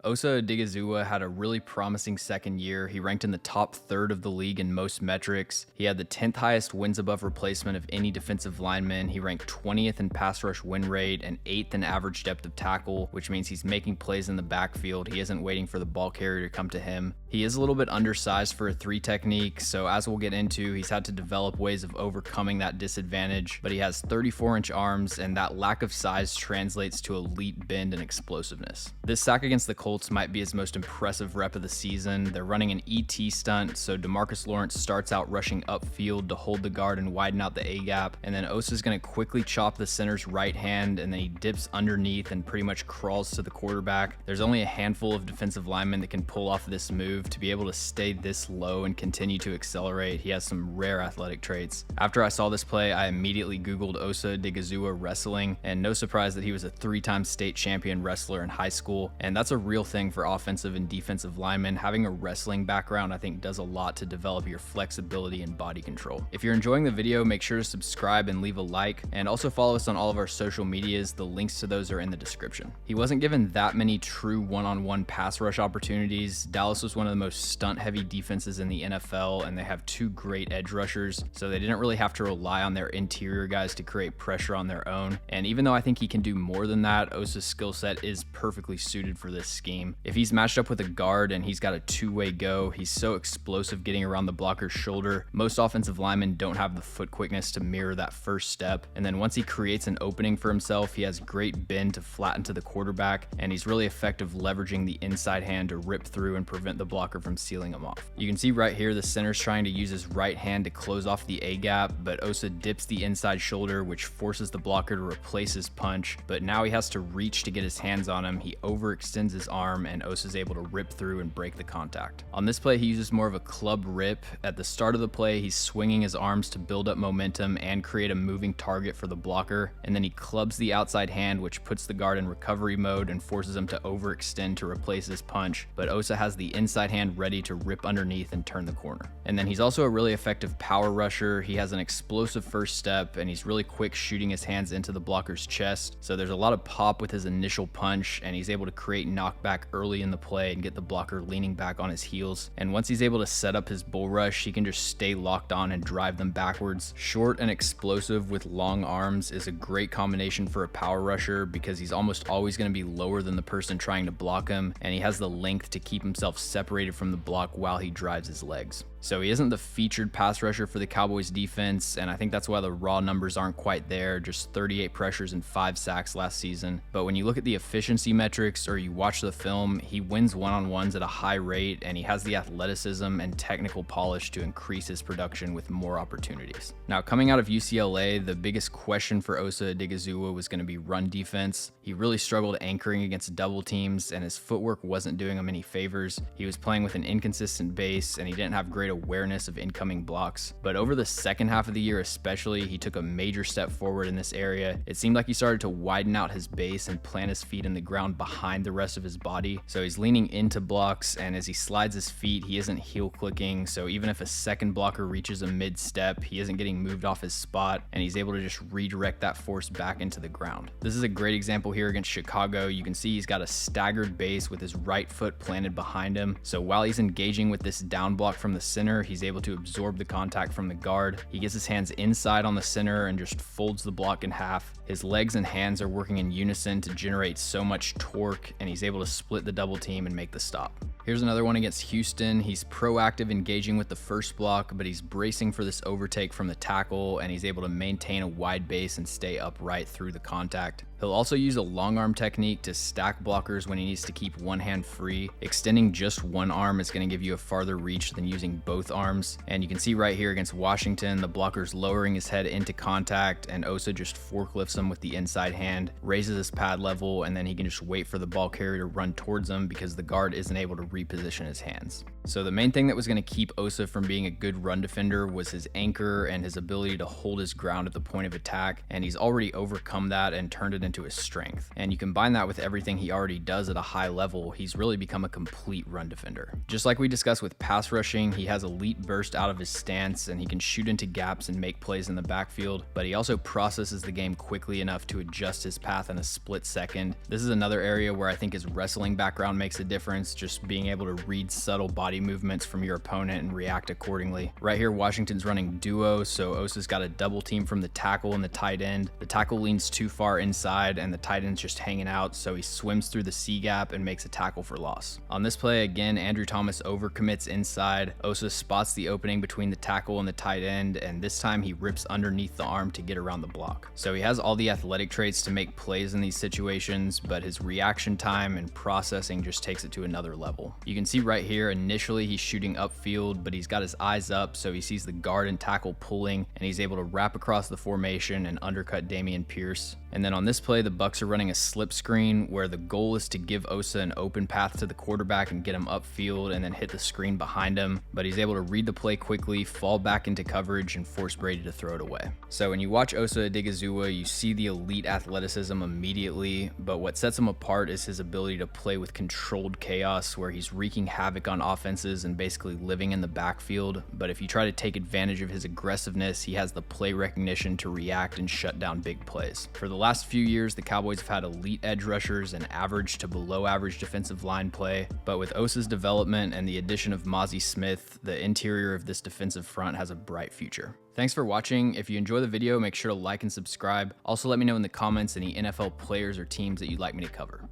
Osa Odighizuwa had a really promising second year. He ranked in the top third of the league in most metrics. He had the 10th highest wins above replacement of any defensive lineman. He ranked 20th in pass rush win rate and 8th in average depth of tackle, which means he's making plays in the backfield. He isn't waiting for the ball carrier to come to him. He is a little bit undersized for a 3 technique, so as we'll get into, he's had to develop ways of overcoming that disadvantage, but he has 34-inch arms, and that lack of size translates to elite bend and explosiveness. This sack against the Colts might be his most impressive rep of the season. They're running an ET stunt, so DeMarcus Lawrence starts out rushing upfield to hold the guard and widen out the A-gap, and then Osa's going to quickly chop the center's right hand, and then he dips underneath and pretty much crawls to the quarterback. There's only a handful of defensive linemen that can pull off this move. To be able to stay this low and continue to accelerate, he has some rare athletic traits. After I saw this play, I immediately Googled Osa Odighizuwa wrestling, and no surprise that he was a 3-time state champion wrestler in high school, and that's a real thing for offensive and defensive linemen. Having a wrestling background, I think, does a lot to develop your flexibility and body control. If you're enjoying the video, make sure to subscribe and leave a like, and also follow us on all of our social medias. The links to those are in the description. He wasn't given that many true one-on-one pass rush opportunities. Dallas was one of the most stunt-heavy defenses in the NFL, and they have 2 great edge rushers, so they didn't really have to rely on their interior guys to create pressure on their own. And even though I think he can do more than that, Osa's skill set is perfectly suited for this scheme. If he's matched up with a guard and he's got a 2-way go, he's so explosive getting around the blocker's shoulder. Most offensive linemen don't have the foot quickness to mirror that first step, and then once he creates an opening for himself, he has great bend to flatten to the quarterback, and he's really effective leveraging the inside hand to rip through and prevent the blocker from sealing him off. You can see right here the center's trying to use his right hand to close off the A-gap, but Osa dips the inside shoulder, which forces the blocker to replace his punch, but now he has to reach to get his hands on him. He overextends his arm, and Osa's able to rip through and break the contact. On this play, he uses more of a club rip. At the start of the play, he's swinging his arms to build up momentum and create a moving target for the blocker, and then he clubs the outside hand, which puts the guard in recovery mode and forces him to overextend to replace his punch, but Osa has the inside hand ready to rip underneath and turn the corner. And then he's also a really effective power rusher. He has an explosive first step, and he's really quick shooting his hands into the blocker's chest, so there's a lot of pop with his initial punch, and he's able to create knockback early in the play and get the blocker leaning back on his heels. And once he's able to set up his bull rush, he can just stay locked on and drive them backwards. Short and explosive with long arms is a great combination for a power rusher because he's almost always going to be lower than the person trying to block him, and he has the length to keep himself separated from the block while he drives his legs. So he isn't the featured pass rusher for the Cowboys defense, and I think that's why the raw numbers aren't quite there, just 38 pressures and 5 sacks last season. But when you look at the efficiency metrics or you watch the film, he wins one-on-ones at a high rate, and he has the athleticism and technical polish to increase his production with more opportunities. Now, coming out of UCLA, the biggest question for Osa Odighizuwa was going to be run defense. He really struggled anchoring against double teams, and his footwork wasn't doing him any favors. He was playing with an inconsistent base, and he didn't have great awareness of incoming blocks. But over the second half of the year especially, he took a major step forward in this area. It seemed like he started to widen out his base and plant his feet in the ground behind the rest of his body. So he's leaning into blocks, and as he slides his feet, he isn't heel clicking. So even if a second blocker reaches a mid step, he isn't getting moved off his spot, and he's able to just redirect that force back into the ground. This is a great example here against Chicago. You can see he's got a staggered base with his right foot planted behind him. So while he's engaging with this down block from the center, he's able to absorb the contact from the guard. He gets his hands inside on the center and just folds the block in half. His legs and hands are working in unison to generate so much torque, and he's able to split the double team and make the stop. Here's another one against Houston. He's proactive engaging with the first block, but he's bracing for this overtake from the tackle, and he's able to maintain a wide base and stay upright through the contact. He'll also use a long arm technique to stack blockers when he needs to keep one hand free. Extending just one arm is going to give you a farther reach than using both arms. And you can see right here against Washington, the blocker's lowering his head into contact, and Osa just forklifts him with the inside hand, raises his pad level, and then he can just wait for the ball carrier to run towards him because the guard isn't able to reposition his hands. So the main thing that was going to keep Osa from being a good run defender was his anchor and his ability to hold his ground at the point of attack, and he's already overcome that and turned it into his strength. And you combine that with everything he already does at a high level, he's really become a complete run defender. Just like we discussed with pass rushing, he has elite burst out of his stance and he can shoot into gaps and make plays in the backfield, but he also processes the game quickly enough to adjust his path in a split second. This is another area where I think his wrestling background makes a difference, just being able to read subtle body movements from your opponent and react accordingly. Right here, Washington's running duo, so Osa's got a double team from the tackle and the tight end. The tackle leans too far inside and the tight end's just hanging out, so he swims through the C gap and makes a tackle for loss. On this play, again, Andrew Thomas overcommits inside. Osa spots the opening between the tackle and the tight end, and this time he rips underneath the arm to get around the block. So he has all the athletic traits to make plays in these situations, but his reaction time and processing just takes it to another level. You can see right here, initially he's shooting upfield, but he's got his eyes up, so he sees the guard and tackle pulling, and he's able to wrap across the formation and undercut Dameon Pierce. And then on this play, the Bucs are running a slip screen where the goal is to give Osa an open path to the quarterback and get him upfield and then hit the screen behind him, but he's able to read the play quickly, fall back into coverage, and force Brady to throw it away. So when you watch Osa Odighizuwa, you see the elite athleticism immediately, but what sets him apart is his ability to play with controlled chaos where he's wreaking havoc on offenses and basically living in the backfield. But if you try to take advantage of his aggressiveness, he has the play recognition to react and shut down big plays. For the last few years, the Cowboys have had elite edge rushers and average to below average defensive line play, but with Osa's development and the addition of Mazi Smith, the interior of this defensive front has a bright future. Thanks for watching. If you enjoy the video, make sure to like and subscribe. Also, let me know in the comments any NFL players or teams that you'd like me to cover.